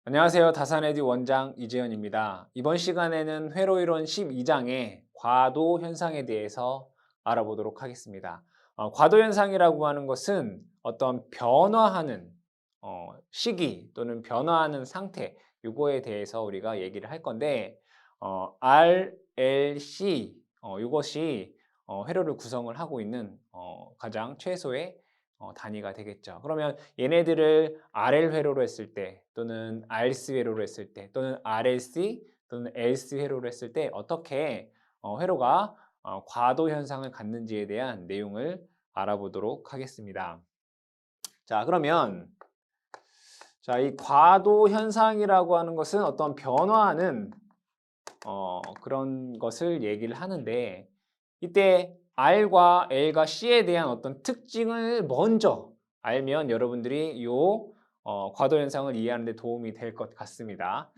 안녕하세요. 다산에듀 원장 이재현입니다. 이번 시간에는 회로이론 12장의 과도 현상에 대해서 알아보도록 하겠습니다. 과도 현상이라고 하는 것은 어떤 변화하는 시기 또는 변화하는 상태 이거에 대해서 우리가 얘기를 할 건데 RLC 이것이 회로를 구성을 하고 있는 가장 최소의 단위가 되겠죠. 그러면 얘네들을 RL 회로로 했을 때 또는 RC 회로로 했을 때 또는 RLC 또는 LC 회로로 했을 때 어떻게 회로가 과도 현상을 갖는지에 대한 내용을 알아보도록 하겠습니다. 자, 그러면 이 과도 현상이라고 하는 것은 어떤 변화하는 그런 것을 얘기를 하는데 이때 R과 L과 C에 대한 어떤 특징을 먼저 알면 여러분들이 이 과도 현상을 이해하는 데 도움이 될 것 같습니다.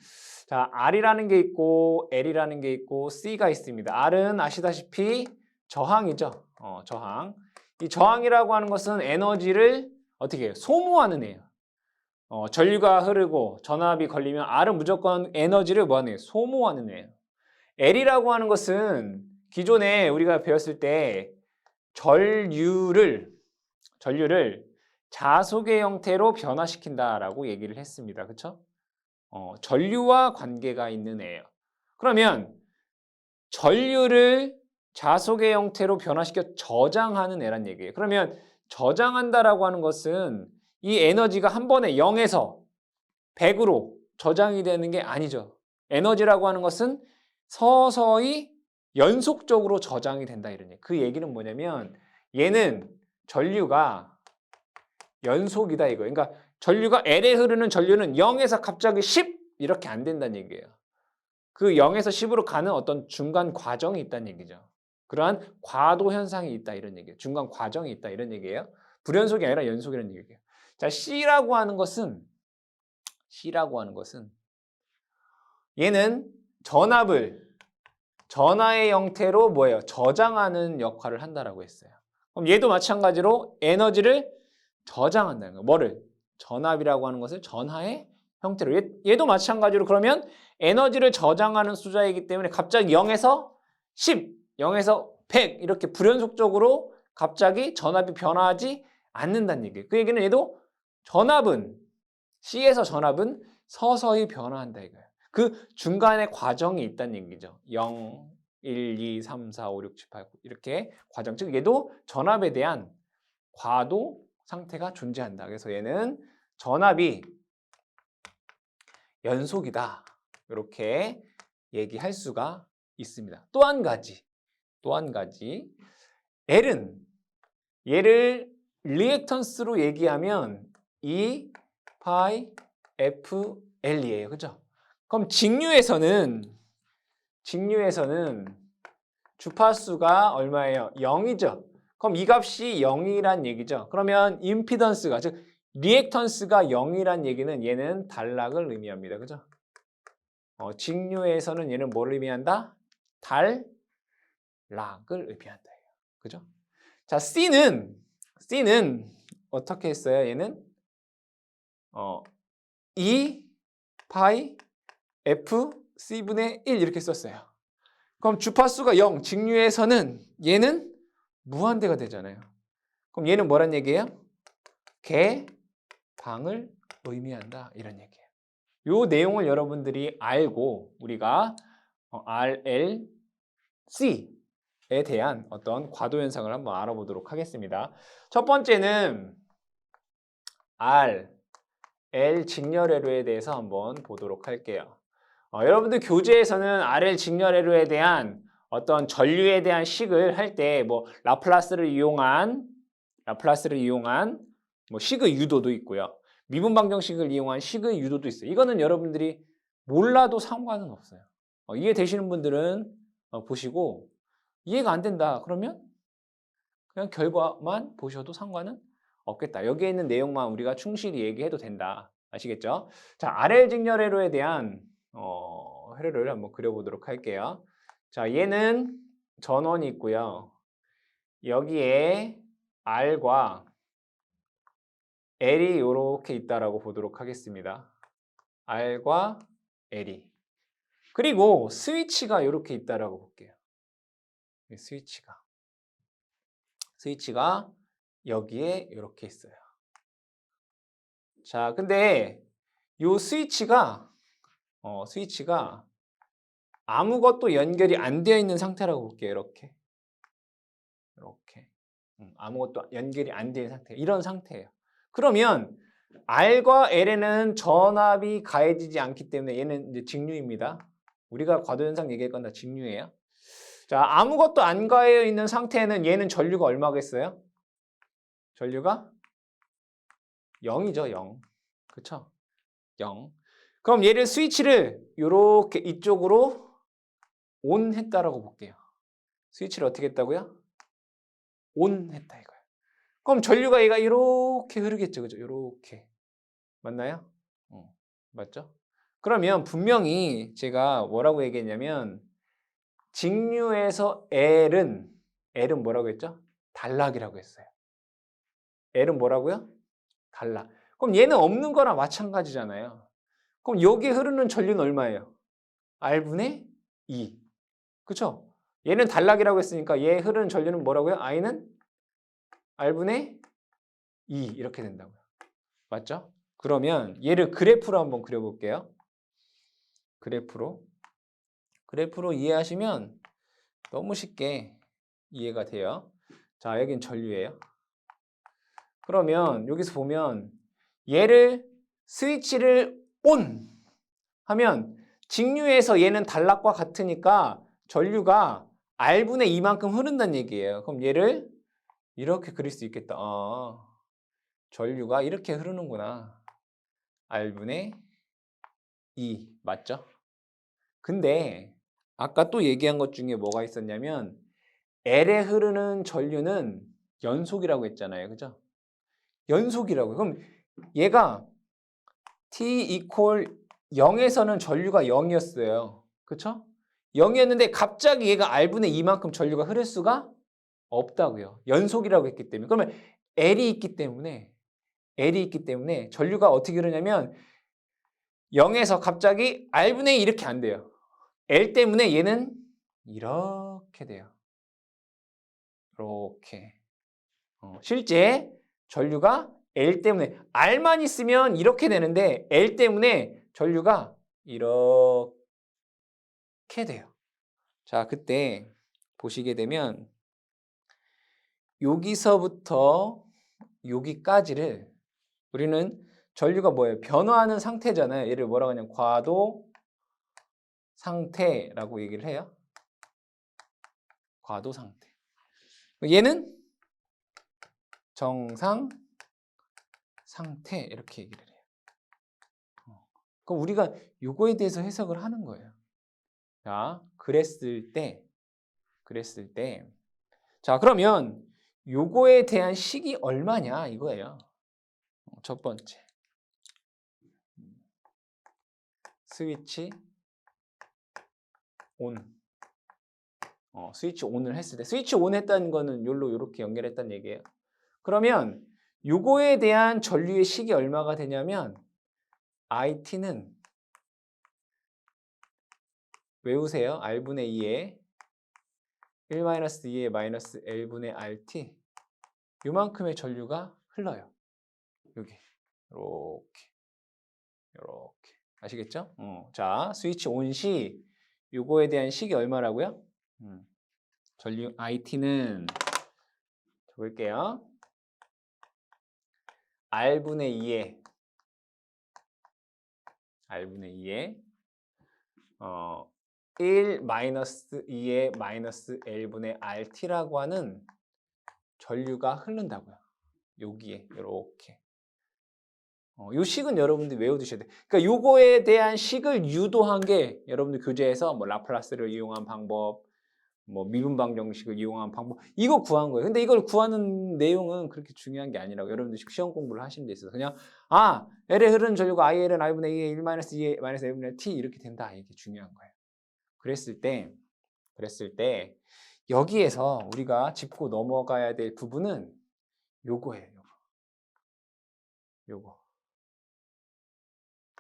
자, R이라는 게 있고 L이라는 게 있고 C가 있습니다. R은 아시다시피 저항이죠. 저항. 이 저항이라고 하는 것은 에너지를 어떻게 해요? 소모하는 애예요. 전류가 흐르고 전압이 걸리면 R은 무조건 에너지를 뭐 하는 애예요? 소모하는 애예요. L이라고 하는 것은 기존에 우리가 배웠을 때 전류를 자속의 형태로 변화시킨다라고 얘기를 했습니다. 그렇죠? 전류와 관계가 있는 애예요. 그러면 전류를 자속의 형태로 변화시켜 저장하는 애란 얘기예요. 그러면 저장한다라고 하는 것은 이 에너지가 한 번에 0에서 100으로 저장이 되는 게 아니죠. 에너지라고 하는 것은 서서히 연속적으로 저장이 된다 이런 얘기. 그 얘기는 뭐냐면 얘는 전류가 연속이다 이거예요. 그러니까 전류가 L에 흐르는 전류는 0에서 갑자기 10 이렇게 안 된다는 얘기예요. 그 0에서 10으로 가는 어떤 중간 과정이 있다는 얘기죠. 그러한 과도 현상이 있다 이런 얘기예요. 중간 과정이 있다 이런 얘기예요. 불연속이 아니라 연속이라는 얘기예요. 자, C라고 하는 것은 얘는 전하의 형태로 뭐예요? 저장하는 역할을 한다라고 했어요. 그럼 얘도 마찬가지로 에너지를 저장한다는 거예요. 뭐를? 전압이라고 하는 것을 전하의 형태로. 얘도 마찬가지로 그러면 에너지를 저장하는 숫자이기 때문에 갑자기 0에서 10, 0에서 100 이렇게 불연속적으로 갑자기 전압이 변화하지 않는다는 얘기예요. 그 얘기는 얘도 C에서 전압은 서서히 변화한다 이거예요. 그 중간에 과정이 있다는 얘기죠. 0, 1, 2, 3, 4, 5, 6, 7, 8, 9 이렇게 과정. 즉 얘도 전압에 대한 과도 상태가 존재한다. 그래서 얘는 전압이 연속이다. 이렇게 얘기할 수가 있습니다. 또 한 가지. L은 얘를 리액턴스로 얘기하면 E 파이 FL이에요. 그죠? 그럼 직류에서는 주파수가 얼마예요? 0이죠. 그럼 이 값이 0이란 얘기죠. 그러면 임피던스가 즉 리액턴스가 0이란 얘기는 얘는 단락을 의미합니다. 그죠? 직류에서는 얘는 뭘 의미한다? 단락을 의미한다. 그죠? 자, C는 어떻게 했어요? 얘는 2 파이 F C분의 1 이렇게 썼어요. 그럼 주파수가 0, 직류에서는 얘는 무한대가 되잖아요. 그럼 얘는 뭐란 얘기예요? 개방을 의미한다 이런 얘기예요. 이 내용을 여러분들이 알고 우리가 RLC에 대한 어떤 과도 현상을 한번 알아보도록 하겠습니다. 첫 번째는 L 직렬회로에 대해서 한번 보도록 할게요. 여러분들 교재에서는 RL 직렬회로에 대한 어떤 전류에 대한 식을 할 때 뭐 라플라스를 이용한 뭐 식의 유도도 있고요. 미분 방정식을 이용한 식의 유도도 있어요. 이거는 여러분들이 몰라도 상관은 없어요. 이해되시는 분들은 보시고 이해가 안 된다 그러면 그냥 결과만 보셔도 상관은 없겠다. 여기에 있는 내용만 우리가 충실히 얘기해도 된다. 아시겠죠? 자, RL 직렬회로에 대한 회로를 한번 그려보도록 할게요. 자, 얘는 전원이 있고요. 여기에 R과 L이 이렇게 있다라고 보도록 하겠습니다. R과 L이. 그리고 스위치가 이렇게 있다라고 볼게요. 스위치가 여기에 이렇게 있어요. 자, 근데 이 스위치가 아무것도 연결이 안 되어 있는 상태라고 볼게요. 이렇게. 아무것도 연결이 안 된 상태. 이런 상태예요. 그러면 R과 L에는 전압이 가해지지 않기 때문에 얘는 이제 직류입니다. 우리가 과도현상 얘기할 건 다 직류예요. 자, 아무것도 안 가해 있는 상태에는 얘는 전류가 얼마겠어요? 전류가 0이죠, 0. 그쵸? 0. 그럼 얘를 스위치를 이렇게 이쪽으로 온 했다라고 볼게요. 스위치를 어떻게 했다고요? 온 했다 이거예요. 그럼 전류가 얘가 이렇게 흐르겠죠, 그죠? 이렇게. 맞나요? 맞죠? 그러면 분명히 제가 뭐라고 얘기했냐면 직류에서 L은 뭐라고 했죠? 단락이라고 했어요. L은 뭐라고요? 단락. 그럼 얘는 없는 거랑 마찬가지잖아요. 그럼 여기에 흐르는 전류는 얼마예요? R분의 2. 그쵸? 얘는 단락이라고 했으니까 얘 흐르는 전류는 뭐라고요? I는 R분의 2 이렇게 된다고요. 맞죠? 그러면 얘를 그래프로 한번 그려볼게요. 그래프로 이해하시면 너무 쉽게 이해가 돼요. 자, 여긴 전류예요. 그러면 여기서 보면 얘를 스위치를 ON 하면 직류에서 얘는 단락과 같으니까 전류가 R분의 2만큼 흐른다는 얘기예요. 그럼 얘를 이렇게 그릴 수 있겠다. 전류가 이렇게 흐르는구나. R분의 2 맞죠? 근데 아까 또 얘기한 것 중에 뭐가 있었냐면 L에 흐르는 전류는 연속이라고 했잖아요. 그죠? 연속이라고요. 그럼 얘가 T equal 0에서는 전류가 0이었어요. 그쵸? 0이었는데 갑자기 얘가 R분의 2만큼 전류가 흐를 수가 없다고요. 연속이라고 했기 때문에. 그러면 L이 있기 때문에 전류가 어떻게 흐르냐면 0에서 갑자기 R분의 2 이렇게 안 돼요. L 때문에 얘는 이렇게 돼요. 이렇게. 실제 전류가 L 때문에 R만 있으면 이렇게 되는데 L 때문에 전류가 이렇게 돼요. 자, 그때 보시게 되면 여기서부터 여기까지를 우리는 전류가 뭐예요? 변화하는 상태잖아요. 얘를 뭐라고 하냐면 과도 상태라고 얘기를 해요. 과도 상태. 얘는 정상 상태 이렇게 얘기를 해요. 그럼 우리가 이거에 대해서 해석을 하는 거예요. 자, 그랬을 때 자, 그러면 요거에 대한 식이 얼마냐 이거예요. 첫 번째. 스위치 온. 스위치 온을 했을 때 스위치 온 했다는 거는 요로 요렇게 연결했다는 얘기예요. 그러면 요거에 대한 전류의 식이 얼마가 되냐면 IT는 외우세요. R분의 2에 1-2의 마이너스 L분의 RT 요만큼의 전류가 흘러요. 여기 요렇게 아시겠죠? 자, 스위치 온 시 요거에 대한 식이 얼마라고요? 전류 IT는 적을게요. R분의 2에 1-2의 마이너스 L분의 RT라고 하는 전류가 흐른다고요. 여기에 이렇게. 요 식은 여러분들이 외워두셔야 돼요. 그러니까 요거에 대한 식을 유도한 게 여러분들 교재에서 뭐 라플라스를 이용한 방법, 뭐 미분방 정식을 이용한 방법 이거 구한 거예요. 근데 이걸 구하는 내용은 그렇게 중요한 게 아니라고 여러분들 시험 공부를 하시는 데 있어서 그냥 L에 흐르는 전류가 IL은 R분의 2의 1-2의 마이너스 L분의 T 이렇게 된다. 이게 중요한 거예요. 그랬을 때 여기에서 우리가 짚고 넘어가야 될 부분은 요거예요. 요거.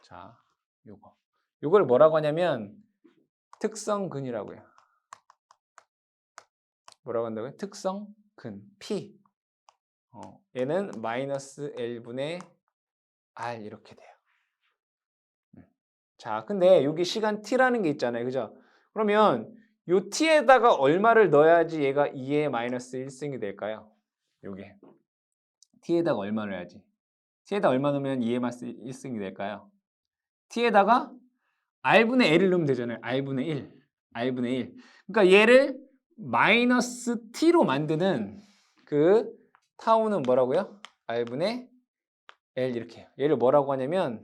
자, 요걸 뭐라고 하냐면 특성근이라고요. 뭐라고 한다고요? 특성근 P. 얘는 마이너스 L분의 R 이렇게 돼요. 자, 근데 여기 시간 t라는 게 있잖아요. 그죠? 그러면 요 t에다가 얼마를 넣어야지 얘가 2의 마이너스 1승이 될까요? 요게. t에다가 얼마를 해야지? t에다 얼마 넣으면 2의 마이너스 1승이 될까요? t에다가 r분의 l을 넣으면 되잖아요. r분의 1. r분의 1. 그러니까 얘를 마이너스 t로 만드는 그 타우는 뭐라고요? r분의 l 이렇게 해요. 얘를 뭐라고 하냐면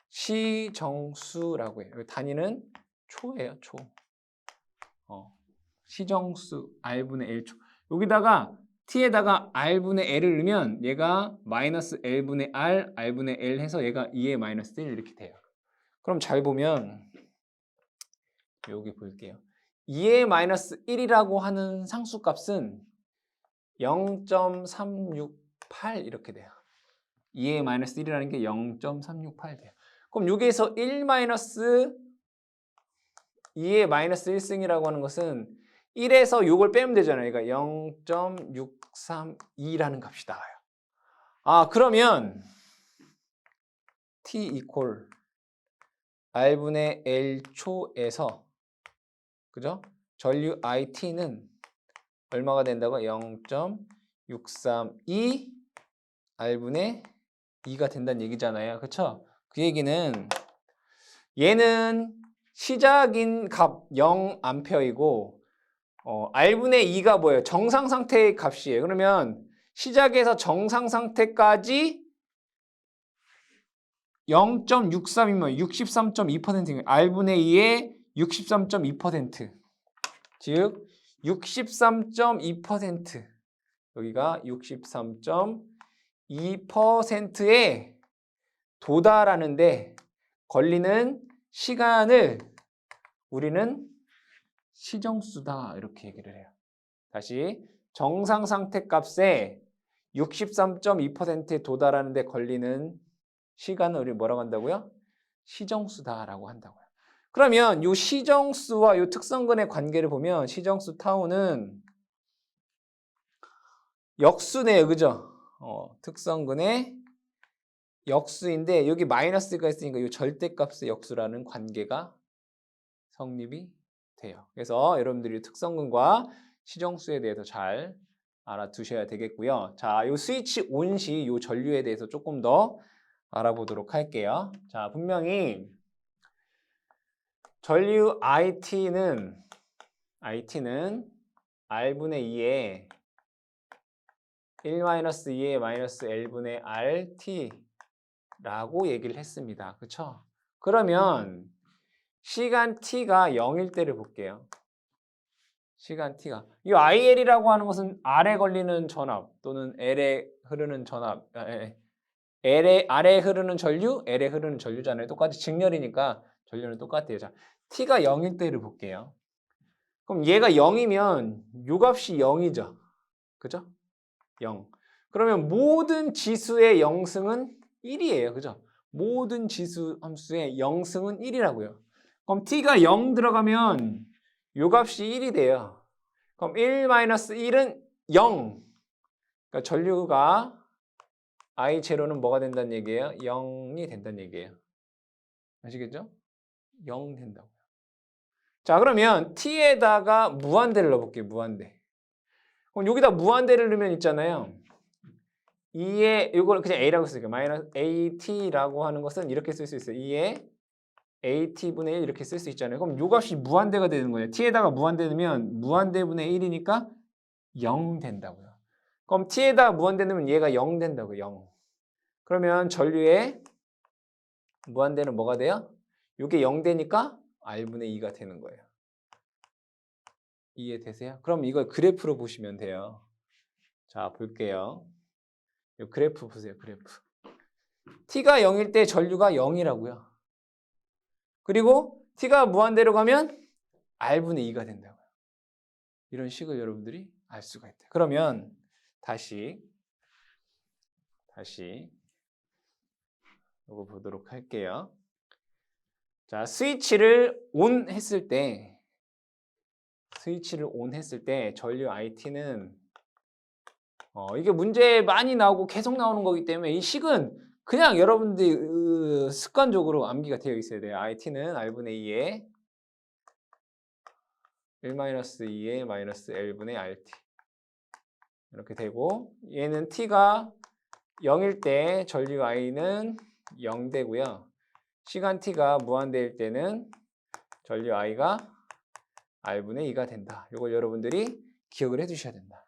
시정수라고 해요. 단위는 초예요, 초. 시정수 r분의 l 초. 여기다가 t에다가 r분의 l을 넣으면 얘가 마이너스 l분의 r, r분의 l 해서 얘가 2의 마이너스 1 이렇게 돼요. 그럼 잘 보면 여기 볼게요. 2의 마이너스 1이라고 하는 상수값은 0.368 이렇게 돼요. 2의 마이너스 1이라는 게 0.368 돼요. 그럼 여기에서 1 마이너스 2의 마이너스 1승이라고 하는 것은 1에서 6을 빼면 되잖아요. 그러니까 0.632라는 값이 나와요. 아, 그러면 t equal r분의 l 초에서 그죠? 전류 it는 얼마가 된다고? 0.632 r분의 2가 된다는 얘기잖아요. 그렇죠? 그 얘기는 얘는 시작인 값 0A이고 R분의 2가 뭐예요? 정상 상태의 값이에요. 그러면 시작에서 정상 상태까지 0.63이면 63.2%예요. R분의 2의 63.2%. 즉 63.2%. 여기가 63.2%에 도달하는데 걸리는 시간을 우리는 시정수다 이렇게 얘기를 해요. 다시 정상 상태 값에 63.2%에 도달하는 데 걸리는 시간을 우리 뭐라고 한다고요? 시정수다라고 한다고요. 그러면 이 시정수와 이 특성근의 관계를 보면 시정수 타우는 역수네요. 그죠? 특성근의 역수인데 여기 마이너스가 있으니까 이 절대값의 역수라는 관계가 성립이 돼요. 그래서 여러분들이 특성근과 시정수에 대해서 잘 알아두셔야 되겠고요. 자, 이 스위치 온 시 이 전류에 대해서 조금 더 알아보도록 할게요. 자, 분명히 전류 IT는 R분의 2에 1-2의 마이너스 L분의 RT라고 얘기를 했습니다. 그렇죠? 그러면 시간 t가 0일 때를 볼게요. 시간 t가. 이 IL이라고 하는 것은 R에 걸리는 전압 또는 L에 흐르는 전압, R에 흐르는 전류, L에 흐르는 전류잖아요. 똑같이 직렬이니까 전류는 똑같아요. 자, t가 0일 때를 볼게요. 그럼 얘가 0이면 요 값이 0이죠. 그죠? 0. 그러면 모든 지수의 영승은 1이에요. 그죠? 모든 지수 함수의 영승은 1이라고요. 그럼 t가 0 들어가면 요 값이 1이 돼요. 그럼 1-1은 0. 그러니까 전류가 I0는 뭐가 된다는 얘기예요? 0이 된다는 얘기예요. 아시겠죠? 0 된다고요. 자, 그러면 t에다가 무한대를 넣어볼게요. 무한대. 그럼 여기다 무한대를 넣으면 있잖아요. 2의 이걸 그냥 a라고 쓸게요. 마이너스 at라고 하는 것은 이렇게 쓸 수 있어요. 2의 at분의 1 이렇게 쓸 수 있잖아요. 그럼 요 값이 무한대가 되는 거예요. t에다가 무한대 넣으면 무한대분의 1이니까 0 된다고요. 그럼 t에다가 무한대 넣으면 얘가 0 된다고요. 0. 그러면 전류의 무한대는 뭐가 돼요? 이게 0 되니까 r분의 2가 되는 거예요. 이해되세요? 그럼 이걸 그래프로 보시면 돼요. 자, 볼게요. 이 그래프 보세요. 그래프. t가 0일 때 전류가 0이라고요. 그리고 t가 무한대로 가면 r분의 2가 된다고요. 이런 식을 여러분들이 알 수가 있대요. 그러면 다시 이거 보도록 할게요. 자, 스위치를 온 했을 때 전류 IT는 이게 문제에 많이 나오고 계속 나오는 거기 때문에 이 식은 그냥 여러분들이 습관적으로 암기가 되어 있어야 돼요. IT는 R분의 2에 1-2에 마이너스 L분의 RT 이렇게 되고 얘는 T가 0일 때 전류 I는 0 되고요. 시간 T가 무한대일 때는 전류 I가 R분의 2가 된다. 이걸 여러분들이 기억을 해 두셔야 된다.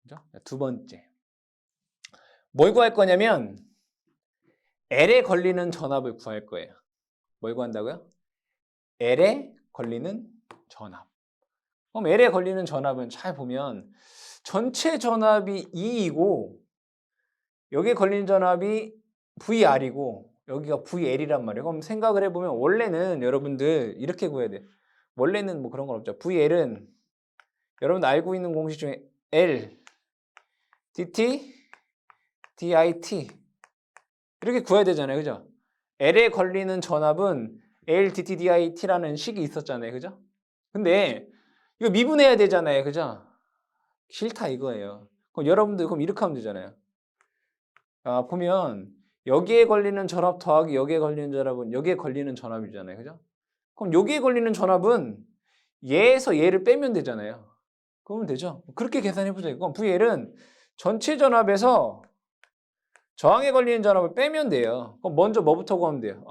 그죠? 두 번째. 뭘 구할 거냐면 L에 걸리는 전압을 구할 거예요. 뭘 구한다고요? L에 걸리는 전압. 그럼 L에 걸리는 전압은 잘 보면 전체 전압이 E이고 여기에 걸리는 전압이 VR이고 여기가 VL이란 말이에요. 그럼 생각을 해보면 원래는 여러분들 이렇게 구해야 돼요. 원래는 뭐 그런 건 없죠. VL은 여러분들 알고 있는 공식 중에 L, DT, DIT 이렇게 구해야 되잖아요. 그죠? L에 걸리는 전압은 L, DT, DIT라는 식이 있었잖아요. 그죠? 근데 이거 미분해야 되잖아요. 그죠? 싫다 이거예요. 그럼 여러분들 그럼 이렇게 하면 되잖아요. 보면 여기에 걸리는 전압 더하기 여기에 걸리는 전압은 여기에 걸리는 전압이잖아요. 그죠? 그럼 여기에 걸리는 전압은 얘에서 얘를 빼면 되잖아요. 그러면 되죠. 그렇게 계산해 보자. 그럼 VL은 전체 전압에서 저항에 걸리는 전압을 빼면 돼요. 그럼 먼저 뭐부터 구하면 돼요?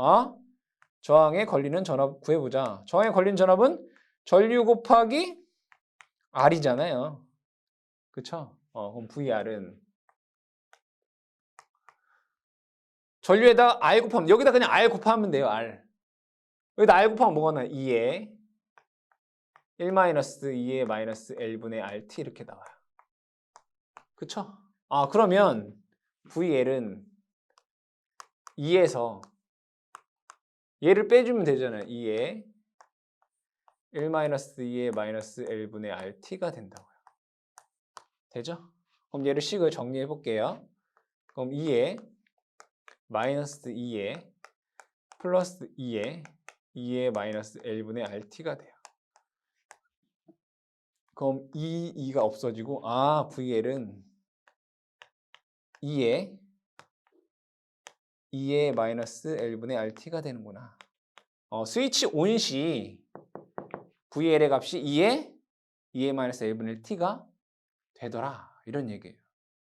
저항에 걸리는 전압 구해보자. 저항에 걸리는 전압은 전류 곱하기 R이잖아요. 그쵸? 그럼 VR은 전류에다가 R 곱하면 여기다 그냥 R 곱하면 돼요. R. 여기다 R 곱하면 뭐가 나요? 2에 1-2에 마이너스 L분의 RT 이렇게 나와요. 그쵸? 그러면 VL은 2에서 얘를 빼주면 되잖아요. 2에 1-2에 마이너스 L분의 RT가 된다고요. 되죠? 그럼 얘를 식을 정리해 볼게요. 그럼 2에 마이너스 2에 플러스 2에 마이너스 L분의 RT가 돼요. 그럼 2가 없어지고 VL은 2에 마이너스 L분의 RT가 되는구나. 스위치 온 시 VL의 값이 2에 마이너스 L분의 T가 되더라. 이런 얘기예요.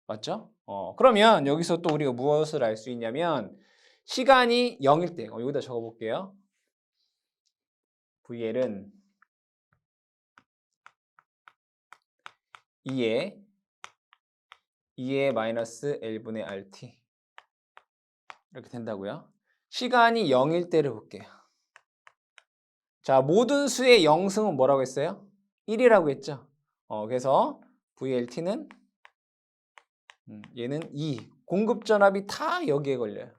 맞죠? 그러면 여기서 또 우리가 무엇을 알 수 있냐면 시간이 0일 때 여기다 적어볼게요. VL은 2에 마이너스 L분의 RT 이렇게 된다고요. 시간이 0일 때를 볼게요. 자, 모든 수의 영승은 뭐라고 했어요? 1이라고 했죠. 그래서 VLT는 얘는 2. 공급 전압이 다 여기에 걸려요.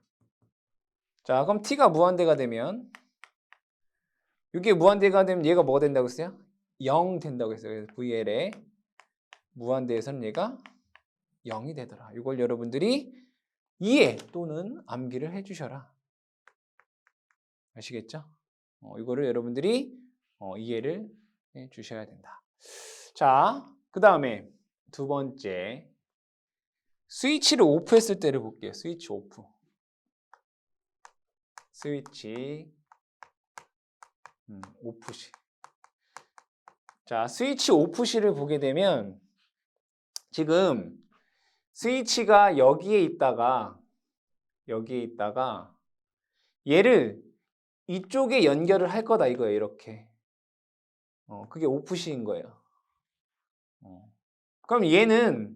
자, 그럼 T가 무한대가 되면 이게 무한대가 되면 얘가 뭐가 된다고 했어요? 0 된다고 했어요. 그래서 VL의 무한대에서는 얘가 0이 되더라. 이걸 여러분들이 이해 또는 암기를 해주셔라. 아시겠죠? 이거를 여러분들이 이해를 해 주셔야 된다. 자, 그 다음에 두 번째 스위치를 오프했을 때를 볼게요. 스위치 오프. 스위치 오프 시. 자, 스위치 오프 시를 보게 되면 지금 스위치가 여기에 있다가 얘를 이쪽에 연결을 할 거다 이거예요. 이렇게. 그게 오프시인 거예요. 그럼 얘는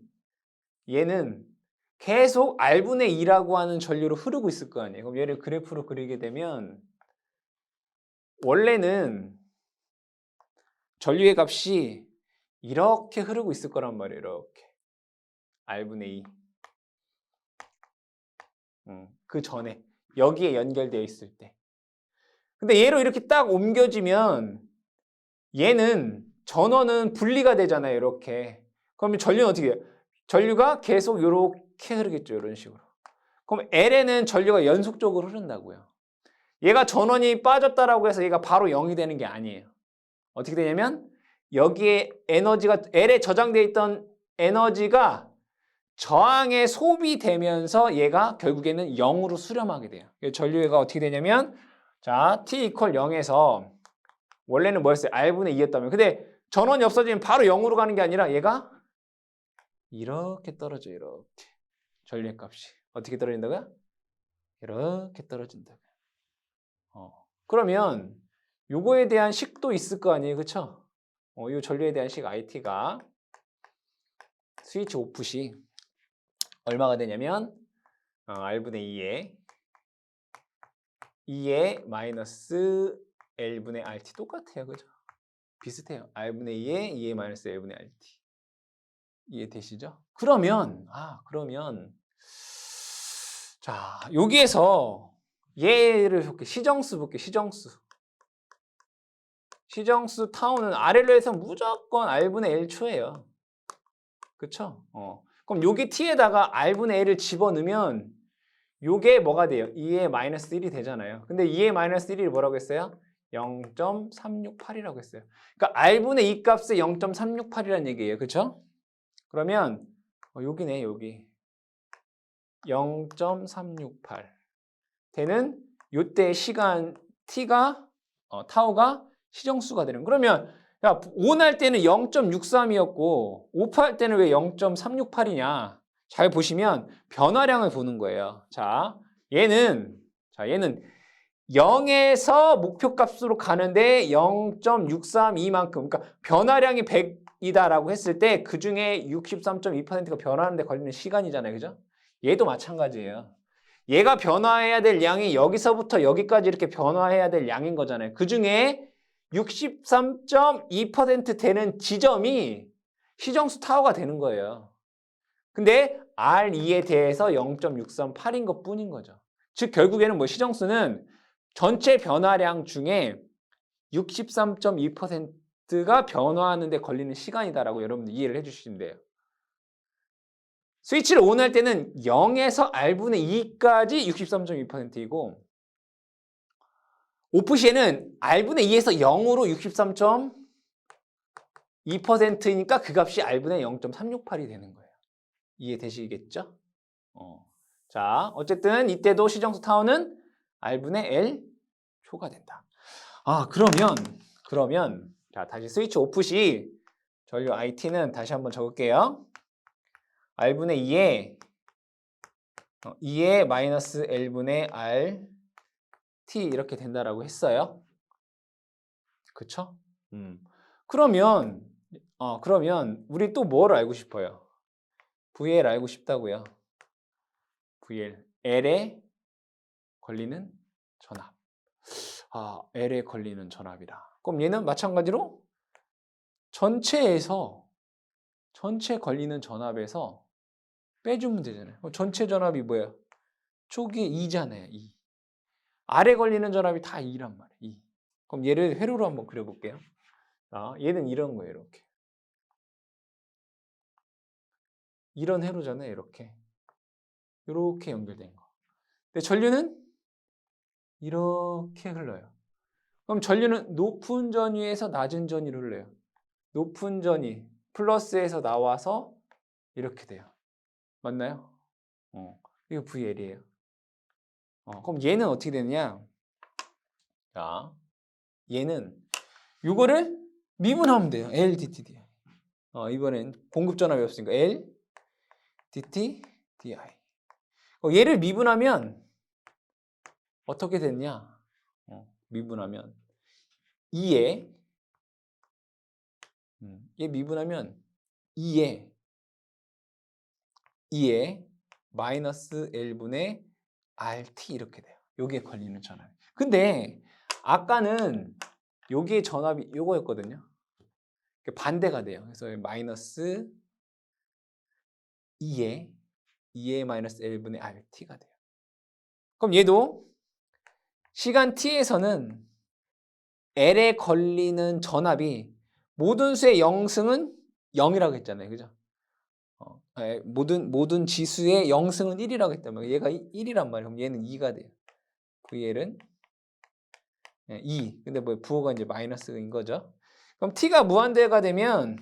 계속 R분의 2라고 하는 전류로 흐르고 있을 거 아니에요. 그럼 얘를 그래프로 그리게 되면 원래는 전류의 값이 이렇게 흐르고 있을 거란 말이에요. 이렇게. R분의 2. 그 전에 여기에 연결되어 있을 때. 근데 얘로 이렇게 딱 옮겨지면 얘는 전원은 분리가 되잖아요. 이렇게. 그러면 전류는 어떻게 해요? 전류가 계속 이렇게 흐르겠죠. 이런 식으로. 그럼 L에는 전류가 연속적으로 흐른다고요. 얘가 전원이 빠졌다라고 해서 얘가 바로 0이 되는 게 아니에요. 어떻게 되냐면 여기에 에너지가 L에 저장되어 있던 에너지가 저항에 소비되면서 얘가 결국에는 0으로 수렴하게 돼요. 전류가 어떻게 되냐면 자, t = 0에서 원래는 뭐였어요? R분의 2였다면. 근데 전원이 없어지면 바로 0으로 가는 게 아니라 얘가 이렇게 떨어져요. 이렇게. 전류의 값이. 어떻게 떨어진다고요? 이렇게 떨어진다고요. 그러면 요거에 대한 식도 있을 거 아니에요. 그쵸? 요 전류에 대한 식 IT가 스위치 오프시 얼마가 되냐면 R분의 2에 마이너스 L분의 RT 똑같아요. 그죠? 비슷해요. R분의 2에 마이너스 L분의 RT. 이해되시죠? 그러면 자, 여기에서 얘를 볼게요. 시정수 볼게요. 시정수 타우는 아래로 해서 무조건 R분의 L 초예요. 그쵸? 그럼 여기 T에다가 R분의 L을 집어넣으면 요게 뭐가 돼요? 2의 마이너스 1이 되잖아요. 근데 2의 마이너스 1이 뭐라고 했어요? 0.368이라고 했어요. 그러니까 R분의 2 값에 0.368이라는 얘기예요. 그쵸? 그러면 여기네, 여기. 0.368 되는 요때 시간 T가 타우가 시정수가 되는. 그러면 야, ON할 때는 0.63이었고 오프할 때는 왜 0.368이냐? 잘 보시면 변화량을 보는 거예요. 자, 얘는 0에서 목표값으로 가는데 0.632만큼, 그러니까 변화량이 100이다라고 했을 때 그 중에 63.2%가 변화하는데 걸리는 시간이잖아요. 그죠? 얘도 마찬가지예요. 얘가 변화해야 될 양이 여기서부터 여기까지 이렇게 변화해야 될 양인 거잖아요. 그 중에 63.2% 되는 지점이 시정수 타워가 되는 거예요. 근데 R2에 대해서 0.638인 것 뿐인 거죠. 즉 결국에는 뭐 시정수는 전체 변화량 중에 63.2%가 변화하는 데 걸리는 시간이다라고 여러분들 이해를 해주시면 돼요. 스위치를 ON할 때는 0에서 R분의 2까지 63.2%이고 오프 시에는 R분의 2에서 0으로 63.2%니까 그 값이 R분의 0.368이 되는 거예요. 이해되시겠죠? 자, 어쨌든 이때도 시정수 타워는 R분의 L 초가 된다. 그러면 자, 다시 스위치 오프 시 전류 IT는 다시 한번 적을게요. R분의 2에 마이너스 L분의 R T 이렇게 된다라고 했어요. 그쵸? 그러면 우리 또 뭘 알고 싶어요? VL 알고 싶다고요. VL, L에 걸리는 전압. L에 걸리는 전압이라. 그럼 얘는 마찬가지로 전체 걸리는 전압에서 빼주면 되잖아요. 전체 전압이 뭐야? 초기에 2잖아요. 2. 아래 걸리는 전압이 다 2란 말이에요. 2. 그럼 얘를 회로로 한번 그려볼게요. 얘는 이런 거예요. 이렇게. 이런 회로잖아요. 이렇게 연결된 거. 근데 전류는 이렇게 흘러요. 그럼 전류는 높은 전위에서 낮은 전위로 흘러요. 높은 전위 플러스에서 나와서 이렇게 돼요. 맞나요? 이거 VL이에요. 그럼 얘는 어떻게 되느냐? 자, 얘는 이거를 미분하면 돼요. L, DT, DI. 이번엔 공급 전압이 없으니까 L, DT, DI. 얘를 미분하면 어떻게 됐냐? 미분하면 2에 얘 미분하면 2에 마이너스 L분의 RT 이렇게 돼요. 여기에 걸리는 전압. 근데 아까는 여기에 전압이 요거였거든요. 반대가 돼요. 그래서 마이너스 2에 마이너스 L분의 RT가 돼요. 그럼 얘도 시간 t에서는 L에 걸리는 전압이 모든 수의 영승은 0이라고 했잖아요. 그죠? 모든 지수의 영승은 1이라고 했단 말이에요. 얘가 1이란 말이에요. 그럼 얘는 2가 돼요. VL은 2. 근데 뭐 부호가 이제 마이너스인 거죠. 그럼 T가 무한대가 되면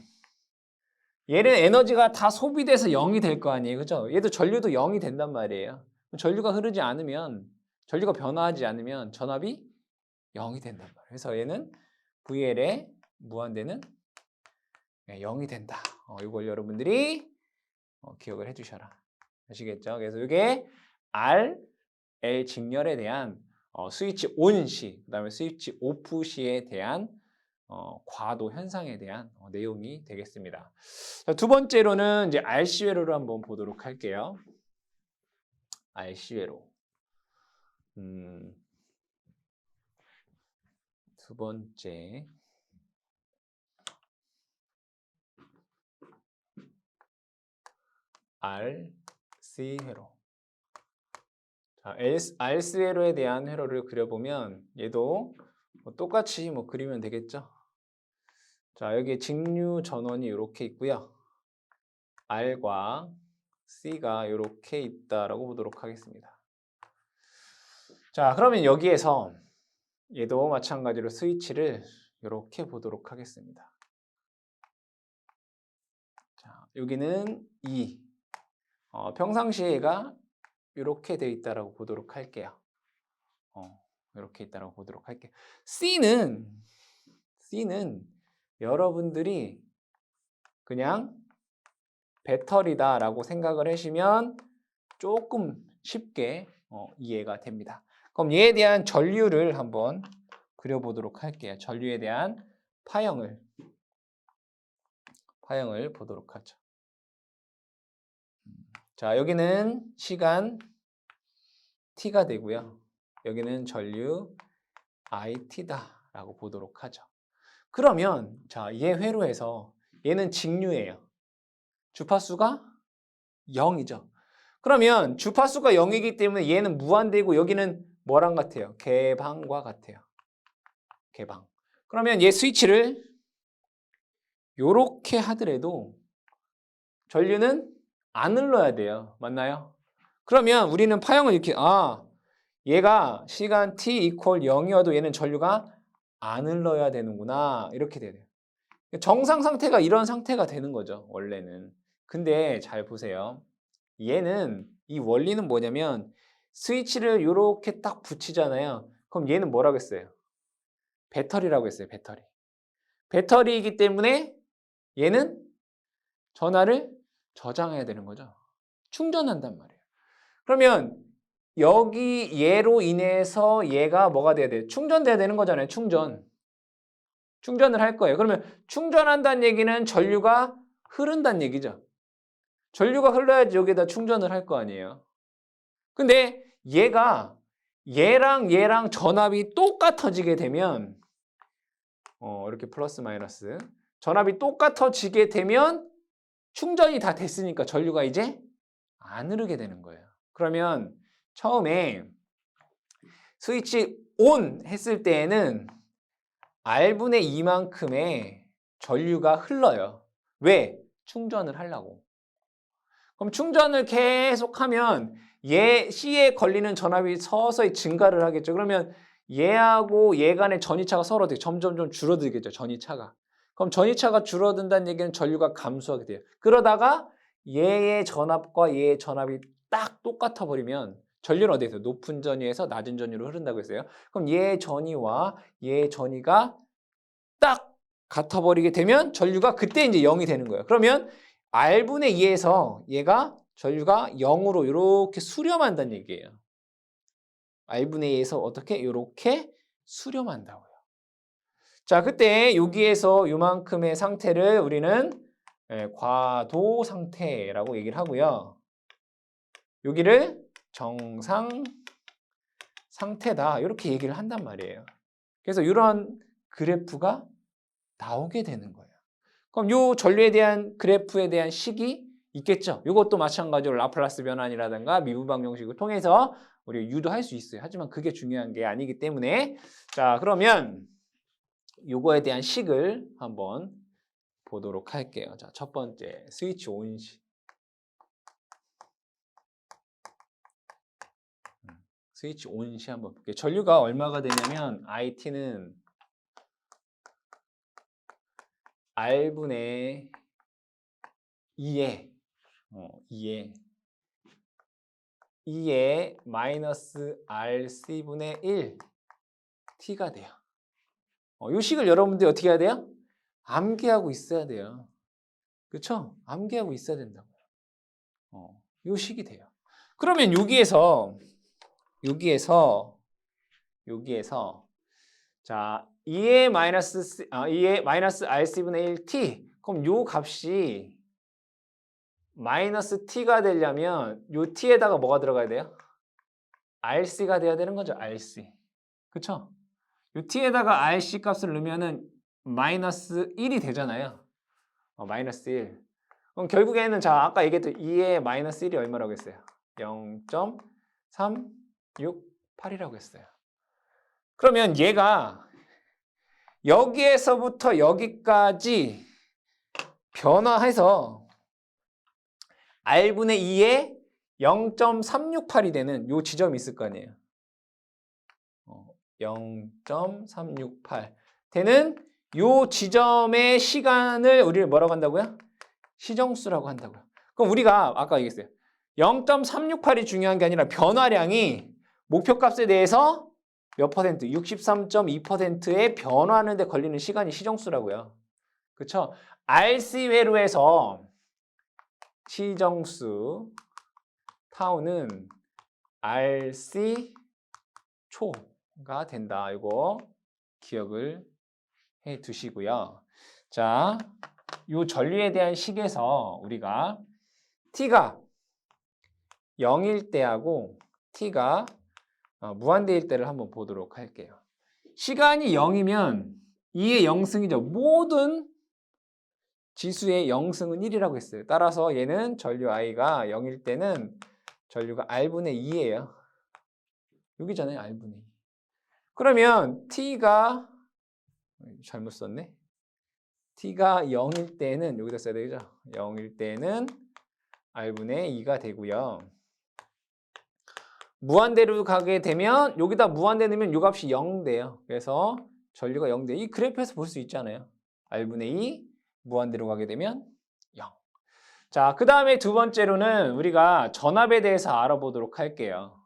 얘는 에너지가 다 소비돼서 0이 될 거 아니에요. 그죠? 얘도 전류도 0이 된단 말이에요. 전류가 흐르지 않으면, 전류가 변화하지 않으면 전압이 0이 된단 말이에요. 그래서 얘는 VL의 무한대는 0이 된다. 이걸 여러분들이 기억을 해 두셔라. 아시겠죠? 그래서 이게 R, L 직렬에 대한 스위치 ON 시, 그 다음에 스위치 OFF 시에 대한 과도 현상에 대한 내용이 되겠습니다. 자, 두 번째로는 이제 RC 회로를 한번 보도록 할게요. RC 회로. 두 번째. RC 회로. 자, RC 회로에 대한 회로를 그려보면 얘도 똑같이 그리면 되겠죠. 자, 여기 직류 전원이 이렇게 있고요. R과 C가 이렇게 있다라고 보도록 하겠습니다. 자, 그러면 여기에서 얘도 마찬가지로 스위치를 이렇게 보도록 하겠습니다. 자, 여기는 2. 평상시에 얘가 이렇게 돼 있다라고 보도록 할게요. 이렇게 있다라고 보도록 할게요. C는 여러분들이 그냥 배터리다라고 생각을 하시면 조금 쉽게 이해가 됩니다. 그럼 얘에 대한 전류를 한번 그려보도록 할게요. 전류에 대한 파형을 보도록 하죠. 자, 여기는 시간 t가 되고요. 여기는 전류 it다라고 보도록 하죠. 그러면 자, 얘 회로에서 얘는 직류예요. 주파수가 0이죠. 그러면 주파수가 0이기 때문에 얘는 무한대고 여기는 뭐랑 같아요? 개방과 같아요. 개방. 그러면 얘 스위치를 요렇게 하더라도 전류는 안 흘러야 돼요. 맞나요? 그러면 우리는 파형을 이렇게 얘가 시간 t 이퀄 0이어도 얘는 전류가 안 흘러야 되는구나. 이렇게 돼야 돼요. 정상 상태가 이런 상태가 되는 거죠. 원래는. 근데 잘 보세요. 얘는 이 원리는 뭐냐면 스위치를 이렇게 딱 붙이잖아요. 그럼 얘는 뭐라고 했어요? 배터리라고 했어요. 배터리. 배터리이기 때문에 얘는 전압을 저장해야 되는 거죠. 충전한단 말이에요. 그러면 여기 얘로 인해서 얘가 뭐가 돼야 돼요? 충전돼야 되는 거잖아요. 충전을 할 거예요. 그러면 충전한다는 얘기는 전류가 흐른다는 얘기죠. 전류가 흘러야지 여기다 충전을 할 거 아니에요. 근데 얘랑 전압이 똑같아지게 되면 이렇게 플러스 마이너스 전압이 똑같아지게 되면 충전이 다 됐으니까 전류가 이제 안 흐르게 되는 거예요. 그러면 처음에 스위치 ON 했을 때에는 R분의 2만큼의 전류가 흘러요. 왜? 충전을 하려고. 그럼 충전을 계속하면 얘 C에 걸리는 전압이 서서히 증가를 하겠죠. 그러면 얘하고 얘 간의 전이차가 서로 점점 줄어들겠죠. 전이차가. 그럼 전이차가 줄어든다는 얘기는 전류가 감소하게 돼요. 그러다가 얘의 전압과 얘의 전압이 딱 똑같아 버리면 전류는 어디에서 높은 전위에서 낮은 전위로 흐른다고 했어요. 그럼 얘의 전위와 얘의 전위가 딱 같아 버리게 되면 전류가 그때 이제 0이 되는 거예요. 그러면 R분의 2에서 얘가 전류가 0으로 이렇게 수렴한다는 얘기예요. R분의 2에서 어떻게? 이렇게 수렴한다고요. 자, 그때 여기에서 이만큼의 상태를 우리는 과도 상태라고 얘기를 하고요. 여기를 정상 상태다 이렇게 얘기를 한단 말이에요. 그래서 이런 그래프가 나오게 되는 거예요. 그럼 이 전류에 대한 그래프에 대한 식이 있겠죠. 이것도 마찬가지로 라플라스 변환이라든가 미분방 형식을 통해서 우리가 유도할 수 있어요. 하지만 그게 중요한 게 아니기 때문에 자, 그러면 이거에 대한 식을 한번 보도록 할게요. 자, 첫 번째 스위치 온식. 스위치 온 시 한번 볼게요. 전류가 얼마가 되냐면 IT는 R분의 2에 2에 마이너스 RC분의 1 T가 돼요. 이 식을 여러분들이 어떻게 해야 돼요? 암기하고 있어야 돼요. 그렇죠? 암기하고 있어야 된다고요. 이 식이 돼요. 그러면 여기에서 자 2의 마이너스 RC분의 1 T 그럼 요 값이 마이너스 T가 되려면 요 T에다가 뭐가 들어가야 돼요? RC가 돼야 되는 거죠. RC. 그쵸? 요 T에다가 RC 값을 넣으면은 마이너스 1이 되잖아요. 마이너스 1. 그럼 결국에는 자 아까 얘기했던 2의 마이너스 1이 얼마라고 했어요? 0.368이라고 했어요. 그러면 얘가 여기에서부터 여기까지 변화해서 R분의 2에 0.368이 되는 요 지점이 있을 거 아니에요. 0.368 되는 요 지점의 시간을 우리를 뭐라고 한다고요? 시정수라고 한다고요. 그럼 우리가 아까 얘기했어요. 0.368이 중요한 게 아니라 변화량이 목표값에 대해서 몇 퍼센트? 63.2%의 변화하는 데 걸리는 시간이 시정수라고요. 그렇죠? RC 회로에서 시정수 타우는 RC 초가 된다. 이거 기억을 해 두시고요. 자, 이 전류에 대한 식에서 우리가 T가 0일 때하고 T가 무한대일 때를 한번 보도록 할게요. 시간이 0이면 2의 0승이죠. 모든 지수의 0승은 1이라고 했어요. 따라서 얘는 전류 I가 0일 때는 전류가 R분의 2예요. 여기잖아요. R분의 2. 그러면 T가 잘못 썼네. T가 0일 때는 여기다 써야 되죠. 0일 때는 R분의 2가 되고요. 무한대로 가게 되면 여기다 무한대 넣으면 이 값이 0 돼요. 그래서 전류가 0 돼. 이 그래프에서 볼 수 있잖아요. R분의 2 무한대로 가게 되면 0. 자, 그 다음에 두 번째로는 우리가 전압에 대해서 알아보도록 할게요.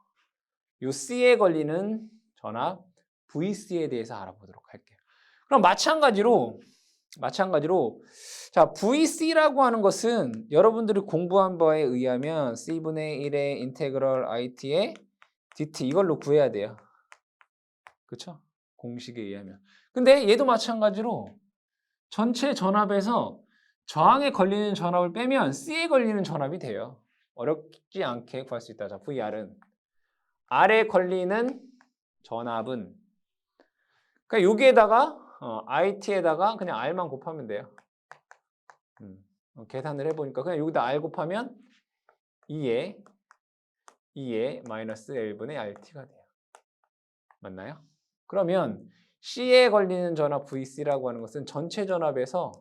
요 C에 걸리는 전압 VC에 대해서 알아보도록 할게요. 그럼 마찬가지로 자, VC라고 하는 것은 여러분들이 공부한 바에 의하면 C분의 1의 인테그럴 IT의 DT 이걸로 구해야 돼요. 그렇죠? 공식에 의하면. 근데 얘도 마찬가지로 전체 전압에서 저항에 걸리는 전압을 빼면 C에 걸리는 전압이 돼요. 어렵지 않게 구할 수 있다. 자, VR은 R에 걸리는 전압은 그러니까 여기에다가 IT에다가 그냥 R만 곱하면 돼요. 계산을 해보니까 그냥 여기다 R 곱하면 2에 마이너스 L분의 RT가 돼요. 맞나요? 그러면 C에 걸리는 전압 VC라고 하는 것은 전체 전압에서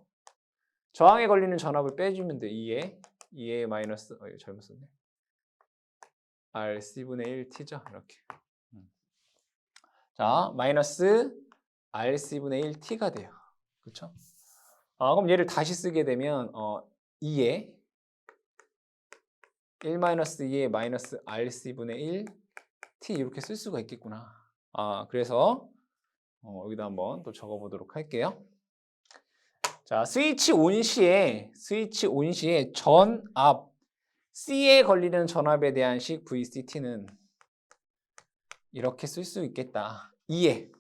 저항에 걸리는 전압을 빼주면 돼. 2에 마이너스 이거 잘못 썼네. RC분의 1T죠. 이렇게. 자, 마이너스 RC분의 1T가 돼요. 그렇죠? 그럼 얘를 다시 쓰게 되면 2에 1-2에 마이너스 RC분의 1T 이렇게 쓸 수가 있겠구나. 그래서 여기다 한번 또 적어보도록 할게요. 자, 스위치 온 시에 전압 C에 걸리는 전압에 대한 식 VCT는 이렇게 쓸 수 있겠다. 2에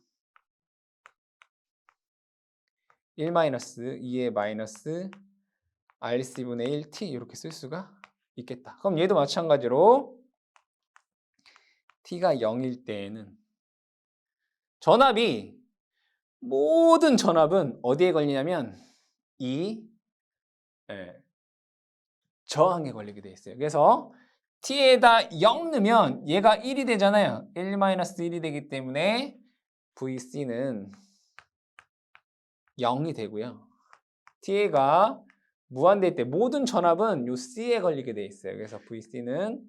1-2에 마이너스 RC분의 1T 이렇게 쓸 수가 있겠다. 그럼 얘도 마찬가지로 T가 0일 때에는 전압이 모든 전압은 어디에 걸리냐면 이 저항에 걸리게 돼 있어요. 그래서 T에다 0 넣으면 얘가 1이 되잖아요. 1-1이 되기 때문에 VC는 0이 되고요. T가 무한대일 때 모든 전압은 요 C에 걸리게 돼 있어요. 그래서 VC는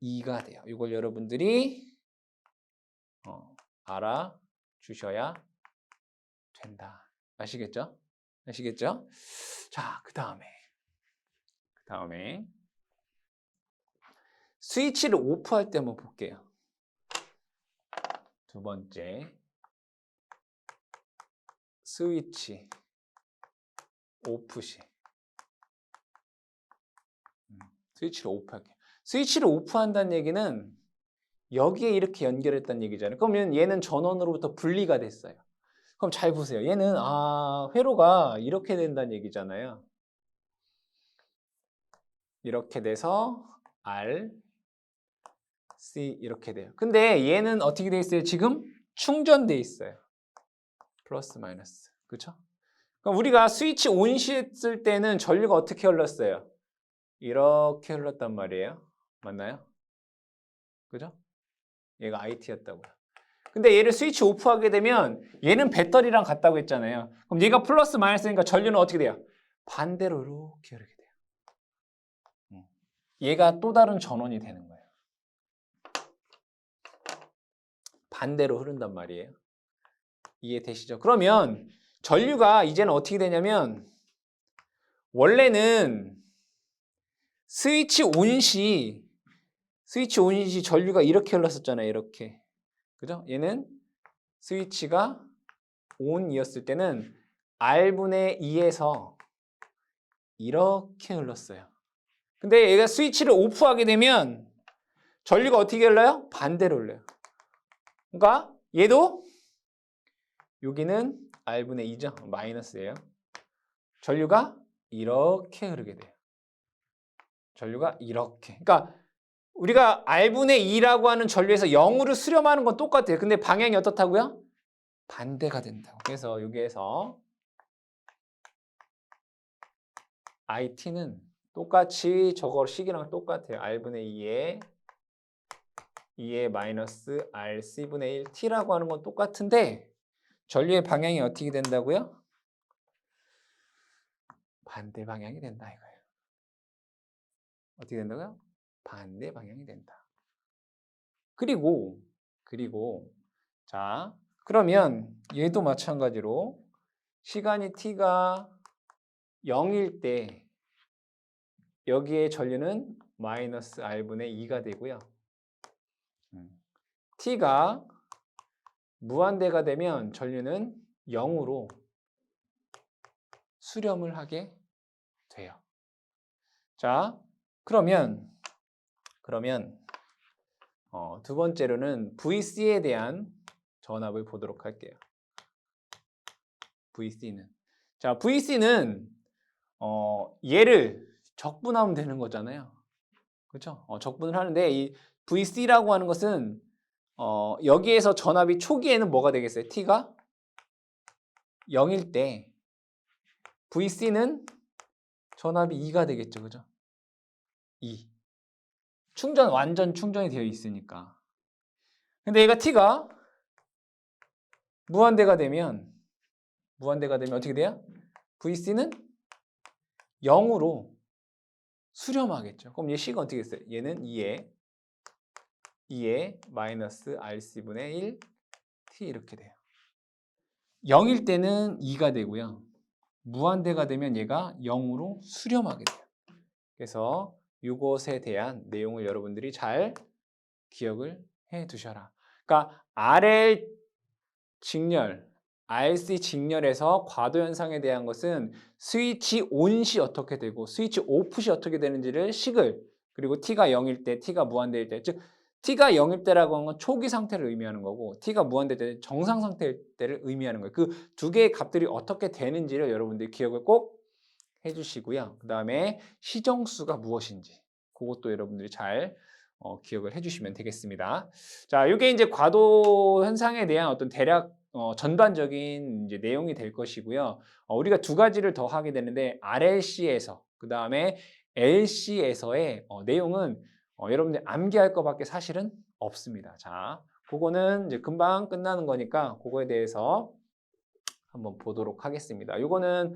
2가 돼요. 이걸 여러분들이 알아주셔야 된다. 아시겠죠? 아시겠죠? 자, 그 다음에 스위치를 오프할 때 한번 볼게요. 두 번째, 스위치 오프 시. 스위치를 오프할게요. 스위치를 오프한다는 얘기는 여기에 이렇게 연결했다는 얘기잖아요. 그러면 얘는 전원으로부터 분리가 됐어요. 그럼 잘 보세요. 얘는 회로가 이렇게 된다는 얘기잖아요. 이렇게 돼서 R, C 이렇게 돼요. 근데 얘는 어떻게 돼 있어요? 지금 충전돼 있어요. 플러스 마이너스. 그렇죠? 그럼 우리가 스위치 온시 했을 때는 전류가 어떻게 흘렀어요? 이렇게 흘렀단 말이에요. 맞나요? 그죠? 얘가 IT였다고요. 근데 얘를 스위치 오프하게 되면 얘는 배터리랑 같다고 했잖아요. 그럼 얘가 플러스 마이너스니까 전류는 어떻게 돼요? 반대로 이렇게 흐르게 돼요. 얘가 또 다른 전원이 되는 거예요. 반대로 흐른단 말이에요. 이해되시죠? 그러면 전류가 이제는 어떻게 되냐면 원래는 스위치 온시 전류가 이렇게 흘렀었잖아요. 이렇게. 그죠? 얘는 스위치가 ON이었을 때는 R분의 2에서 이렇게 흘렀어요. 근데 얘가 스위치를 오프하게 되면 전류가 어떻게 흘러요? 반대로 흘러요. 그러니까 얘도 여기는 R분의 2죠. 마이너스예요. 전류가 이렇게 흐르게 돼요. 전류가 이렇게. 그러니까 우리가 R분의 2라고 하는 전류에서 0으로 수렴하는 건 똑같아요. 근데 방향이 어떻다고요? 반대가 된다고. 그래서 여기에서 IT는 똑같이 저거 식이랑 똑같아요. R분의 2에 마이너스 RC분의 1 T라고 하는 건 똑같은데 전류의 방향이 어떻게 된다고요? 반대 방향이 된다 이거예요. 어떻게 된다고요? 반대 방향이 된다. 그리고 자 그러면 얘도 마찬가지로 시간이 t가 0일 때 여기에 전류는 마이너스 R분의 2가 되고요. t가 무한대가 되면 전류는 0으로 수렴을 하게 돼요. 자, 그러면 두 번째로는 VC에 대한 전압을 보도록 할게요. VC는 자, VC는 얘를 적분하면 되는 거잖아요. 그렇죠? 적분을 하는데 이 VC라고 하는 것은 여기에서 전압이 초기에는 뭐가 되겠어요? T가 0일 때 VC는 전압이 2가 되겠죠. 그죠? 2. 완전 충전이 되어 있으니까. 근데 얘가 T가 무한대가 되면 어떻게 돼요? VC는 0으로 수렴하겠죠. 그럼 얘 C가 어떻게 됐어요? 얘는 2에 마이너스 RC분의 1 T 이렇게 돼요. 0일 때는 2가 되고요. 무한대가 되면 얘가 0으로 수렴하게 돼요. 그래서 이것에 대한 내용을 여러분들이 잘 기억을 해 두셔라. 그러니까 RL 직렬, RC 직렬에서 과도 현상에 대한 것은 스위치 온시 어떻게 되고 스위치 오프시 어떻게 되는지를 그리고 T가 0일 때, T가 무한대일 때, 즉 T가 0일 때라고 하는 건 초기 상태를 의미하는 거고 T가 무한대일 때 정상 상태일 때를 의미하는 거예요. 그 두 개의 값들이 어떻게 되는지를 여러분들이 기억을 꼭 해주시고요. 그 다음에 시정수가 무엇인지 그것도 여러분들이 잘 기억을 해주시면 되겠습니다. 자, 이게 이제 과도 현상에 대한 어떤 대략 전반적인 이제 내용이 될 것이고요. 우리가 두 가지를 더 하게 되는데 RLC에서 그 다음에 LC에서의 내용은 여러분들 암기할 것밖에 사실은 없습니다. 자, 그거는 이제 금방 끝나는 거니까 그거에 대해서 한번 보도록 하겠습니다. 이거는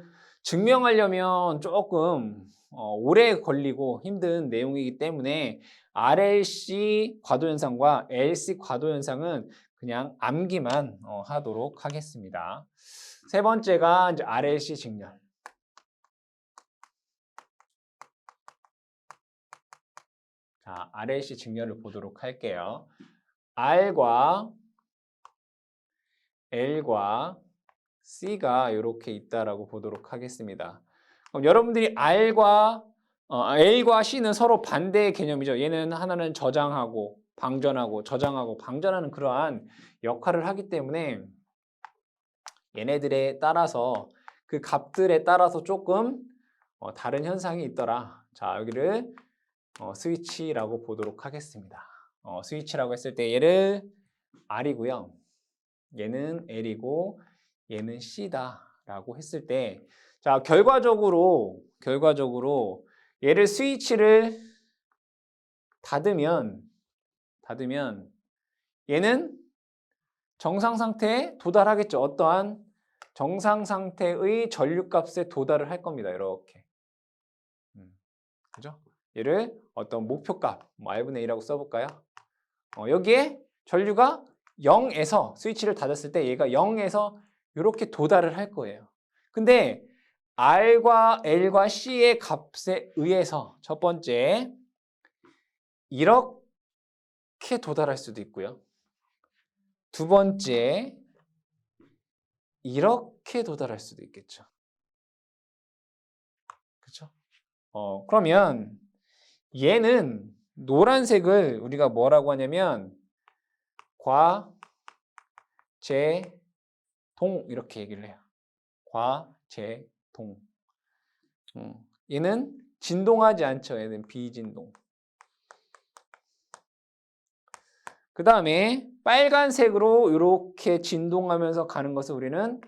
증명하려면 조금 오래 걸리고 힘든 내용이기 때문에 RLC 과도현상과 LC 과도현상은 그냥 암기만 하도록 하겠습니다. 세 번째가 이제 RLC 직렬. 자, RLC 직렬을 보도록 할게요. R과 L과 C가 이렇게 있다라고 보도록 하겠습니다. 그럼 여러분들이 L과 C는 서로 반대의 개념이죠. 얘는 하나는 저장하고 방전하고 저장하고 방전하는 그러한 역할을 하기 때문에 얘네들에 따라서 그 값들에 따라서 조금 다른 현상이 있더라. 자, 여기를 스위치라고 보도록 하겠습니다. 스위치라고 했을 때 얘를 R이고요. 얘는 L이고 얘는 C다라고 했을 때 자, 결과적으로 얘를 스위치를 닫으면 얘는 정상 상태에 도달하겠죠. 어떠한 정상 상태의 전류값에 도달을 할 겁니다. 이렇게. 그죠? 얘를 어떤 목표값, R분의 1이라고 써볼까요? 여기에 전류가 0에서 스위치를 닫았을 때 얘가 0에서 이렇게 도달을 할 거예요. 근데 R과 L과 C의 값에 의해서 첫 번째 이렇게 도달할 수도 있고요. 두 번째 이렇게 도달할 수도 있겠죠. 그렇죠? 그러면 얘는 노란색을 우리가 뭐라고 하냐면 과제동 이렇게 얘기를 해요. 과제동. 얘는 진동하지 않죠. 얘는 비진동. 그 다음에 빨간색으로 이렇게 진동하면서 가는 것을 우리는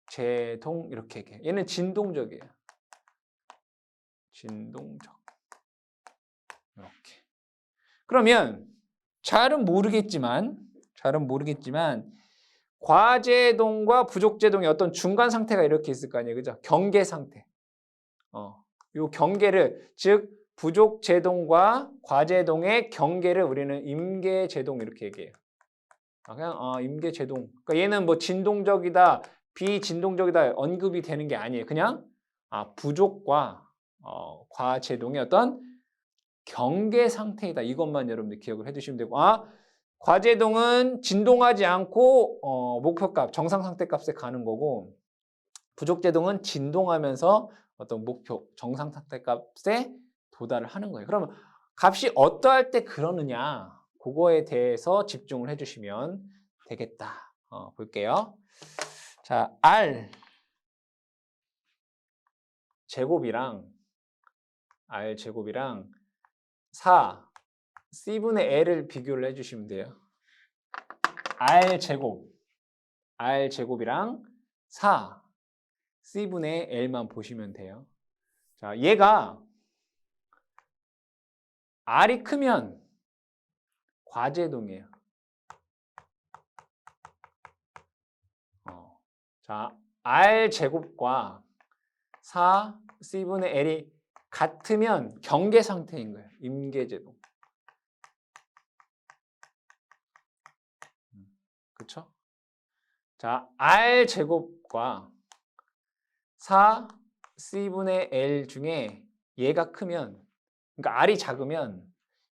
부족제동 이렇게 얘기해요. 얘는 진동적이에요. 진동적. 이렇게. 그러면 잘은 모르겠지만 과제동과 부족제동의 어떤 중간 상태가 이렇게 있을 거 아니에요. 그죠? 경계 상태. 요 경계를 즉 부족제동과 과제동의 경계를 우리는 임계제동 이렇게 얘기해요. 그냥 임계제동. 그러니까 얘는 뭐 진동적이다, 비진동적이다 언급이 되는 게 아니에요. 그냥 부족과 과제동의 어떤 경계 상태이다. 이것만 여러분들 기억을 해두시면 되고 과제동은 진동하지 않고 목표값, 정상 상태값에 가는 거고 부족제동은 진동하면서 어떤 목표, 정상 상태값에 도달을 하는 거예요. 그러면 값이 어떠할 때 그러느냐 그거에 대해서 집중을 해주시면 되겠다. 볼게요. 자, R 제곱이랑 4 C분의 L을 비교를 해주시면 돼요. R 제곱이랑 4 C분의 L만 보시면 돼요. 자, 얘가 R이 크면 과제동이에요. 자, R 제곱과 4 C분의 L이 같으면 경계 상태인 거예요. 임계제동. 그렇죠? 자, R 제곱과 4 C분의 L 중에 얘가 크면, 그러니까 R이 작으면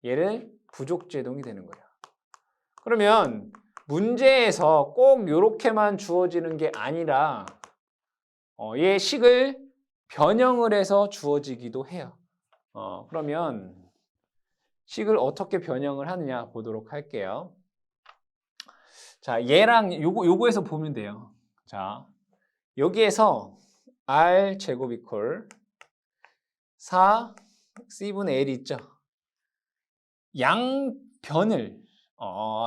얘를 부족제동이 되는 거예요. 그러면 문제에서 꼭 이렇게만 주어지는 게 아니라 얘 식을 변형을 해서 주어지기도 해요. 그러면 식을 어떻게 변형을 하느냐 보도록 할게요. 자, 얘랑 요거에서 보면 돼요. 자, 여기에서 R 제곱 이퀄 4 C분의 L이 있죠. 양변을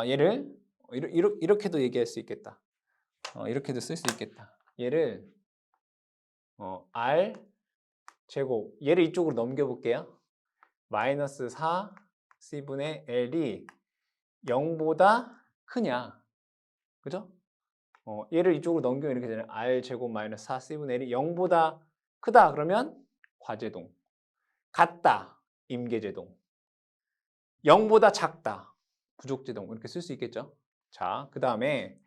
얘를 이렇게도 얘기할 수 있겠다. 이렇게도 쓸 수 있겠다. 얘를 R 제곱 얘를 이쪽으로 넘겨볼게요. 마이너스 4 C분의 L이 0보다 크냐. 그죠? 얘를 이쪽으로 넘기면 이렇게 되잖아요. R 제곱 마이너스 4 C분의 1이 0보다 크다. 그러면 과제동. 같다. 임계제동. 0보다 작다. 부족제동. 이렇게 쓸 수 있겠죠. 자, 그 다음에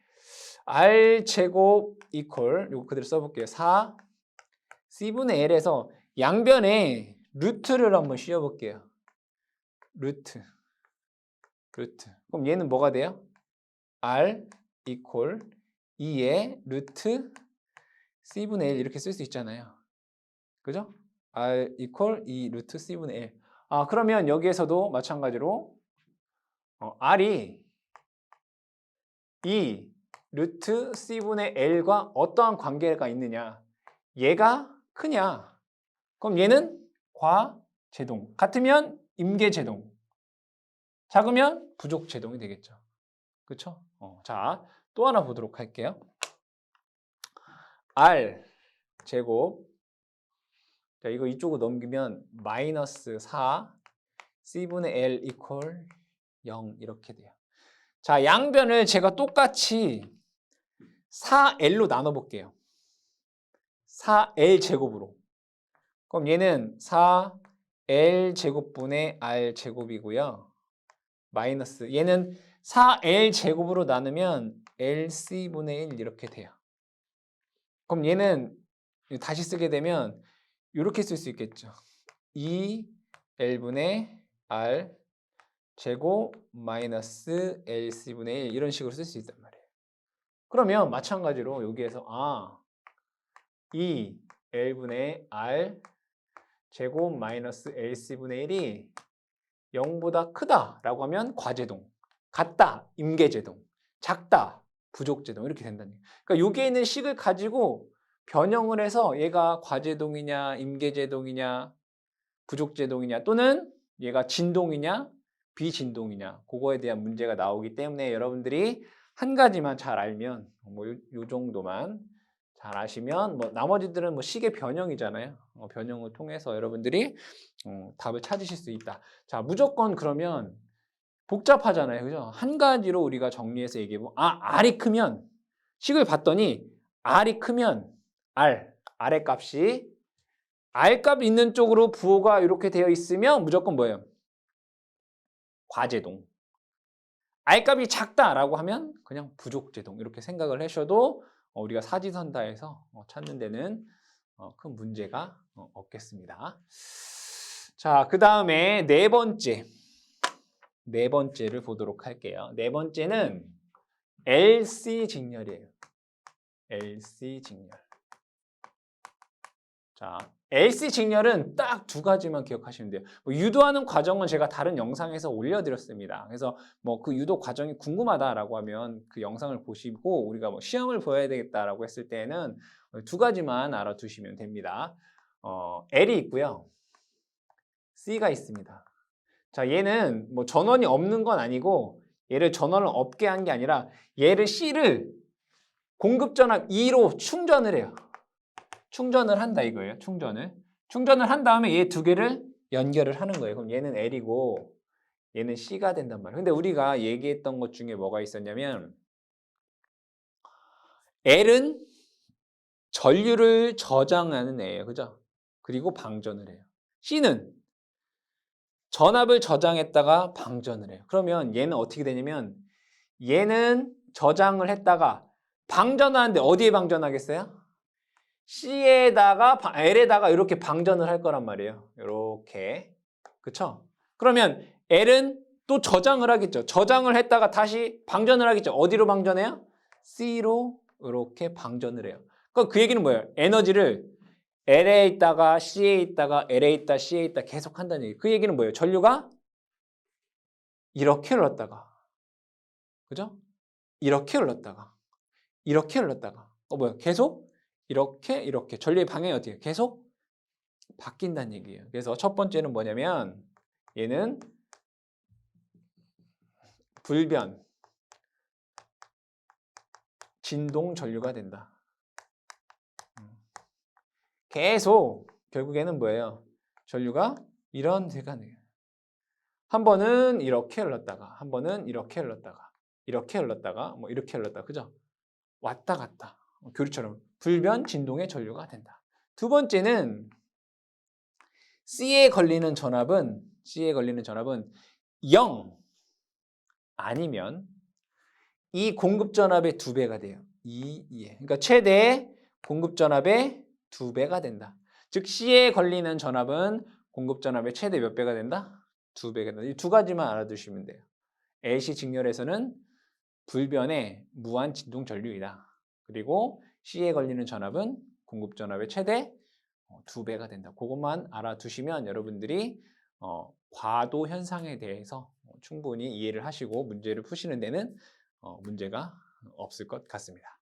R 제곱 이퀄 이거 그대로 써볼게요. 4 C분의 L에서 양변에 루트를 한번 씌워볼게요. 루트. 그럼 얘는 뭐가 돼요? R 이퀄 2의 루트 C분의 1 이렇게 쓸 수 있잖아요. 그죠? R 이퀄 2 루트 C분의 1. 그러면 여기에서도 마찬가지로 R이 2 루트 C분의 L과 어떠한 관계가 있느냐. 얘가 크냐. 그럼 얘는 과제동. 같으면 임계제동. 작으면 부족제동이 되겠죠. 그렇죠? 자, 또 하나 보도록 할게요. R 제곱. 자, 이거 이쪽으로 넘기면 마이너스 4 C분의 L 이퀄 0 이렇게 돼요. 자, 양변을 제가 똑같이 4L로 나눠볼게요. 4L 제곱으로. 그럼 얘는 4L 제곱분의 R 제곱이고요. 마이너스 얘는 4L 제곱으로 나누면 LC분의 1 이렇게 돼요. 그럼 얘는 다시 쓰게 되면 이렇게 쓸 수 있겠죠. 2L분의 R 제곱 마이너스 LC분의 1 이런 식으로 쓸 수 있단 말이에요. 그러면 마찬가지로 여기에서 2L분의 R 제곱 마이너스 LC분의 1이 0보다 크다라고 하면 과제동, 같다, 임계제동, 작다, 부족제동 이렇게 된다는 거예요. 그러니까 여기에 있는 식을 가지고 변형을 해서 얘가 과제동이냐, 임계제동이냐, 부족제동이냐 또는 얘가 진동이냐, 비진동이냐 그거에 대한 문제가 나오기 때문에 여러분들이 한 가지만 잘 알면 요 정도만 잘 아시면 나머지들은 식의 변형이잖아요. 변형을 통해서 여러분들이 답을 찾으실 수 있다. 자, 무조건 그러면 복잡하잖아요. 그죠? 한 가지로 우리가 정리해서 얘기해보면 R이 크면 식을 봤더니 R이 크면 R의 값이 R 값 있는 쪽으로 부호가 이렇게 되어 있으면 무조건 뭐예요? 과제동. R 값이 작다라고 하면 그냥 부족제동 이렇게 생각을 하셔도 우리가 사지선다해서 찾는 데는 큰 문제가 없겠습니다. 자, 그 다음에 네 번째를 보도록 할게요. 네 번째는 LC 직렬이에요. LC 직렬. 자, LC 직렬은 딱 두 가지만 기억하시면 돼요. 유도하는 과정은 제가 다른 영상에서 올려드렸습니다. 그래서 그 유도 과정이 궁금하다라고 하면 그 영상을 보시고 우리가 시험을 보여야 되겠다라고 했을 때는 두 가지만 알아두시면 됩니다. L이 있고요. C가 있습니다. 자, 얘는 전원이 없는 건 아니고 얘를 전원을 없게 한 게 아니라 얘를 C를 공급전압 2로 충전을 해요. 충전을 한다 이거예요. 충전을 한 다음에 얘 두 개를 연결을 하는 거예요. 그럼 얘는 L이고 얘는 C가 된단 말이에요. 근데 우리가 얘기했던 것 중에 뭐가 있었냐면 L은 전류를 저장하는 애예요. 그죠? 그리고 방전을 해요. C는 전압을 저장했다가 방전을 해요. 그러면 얘는 어떻게 되냐면 얘는 저장을 했다가 방전하는데 어디에 방전하겠어요? C에다가 L에다가 이렇게 방전을 할 거란 말이에요. 이렇게. 그쵸? 그러면 L은 또 저장을 하겠죠. 저장을 했다가 다시 방전을 하겠죠. 어디로 방전해요? C로 이렇게 방전을 해요. 그러니까 그 얘기는 뭐예요? 에너지를 L에 있다가 C에 있다가 L에 있다 C에 있다 계속 한다는 얘기. 그 얘기는 뭐예요? 전류가 이렇게 흘렀다가 그죠? 이렇게 흘렀다가 이렇게 흘렀다가 계속 이렇게 전류의 방향이 어떻게 해요? 계속 바뀐다는 얘기예요. 그래서 첫 번째는 뭐냐면 얘는 불변 진동 전류가 된다. 계속 결국에는 뭐예요? 전류가 이런 데가 돼요. 한 번은 이렇게 흘렀다가 한 번은 이렇게 흘렀다가 이렇게 흘렀다가 이렇게 흘렀다가 그죠? 왔다 갔다 교류처럼 불변 진동의 전류가 된다. 두 번째는 C에 걸리는 전압은 0 아니면 이 공급 전압의 2배가 돼요. 2에. 그러니까 최대 공급 전압의 2배가 된다. 즉 C에 걸리는 전압은 공급 전압의 최대 몇 배가 된다? 2배가 된다. 이 두 가지만 알아두시면 돼요. AC 직렬에서는 불변의 무한 진동 전류이다. 그리고 C에 걸리는 전압은 공급 전압의 최대 2배가 된다. 그것만 알아두시면 여러분들이 과도 현상에 대해서 충분히 이해를 하시고 문제를 푸시는 데는 문제가 없을 것 같습니다.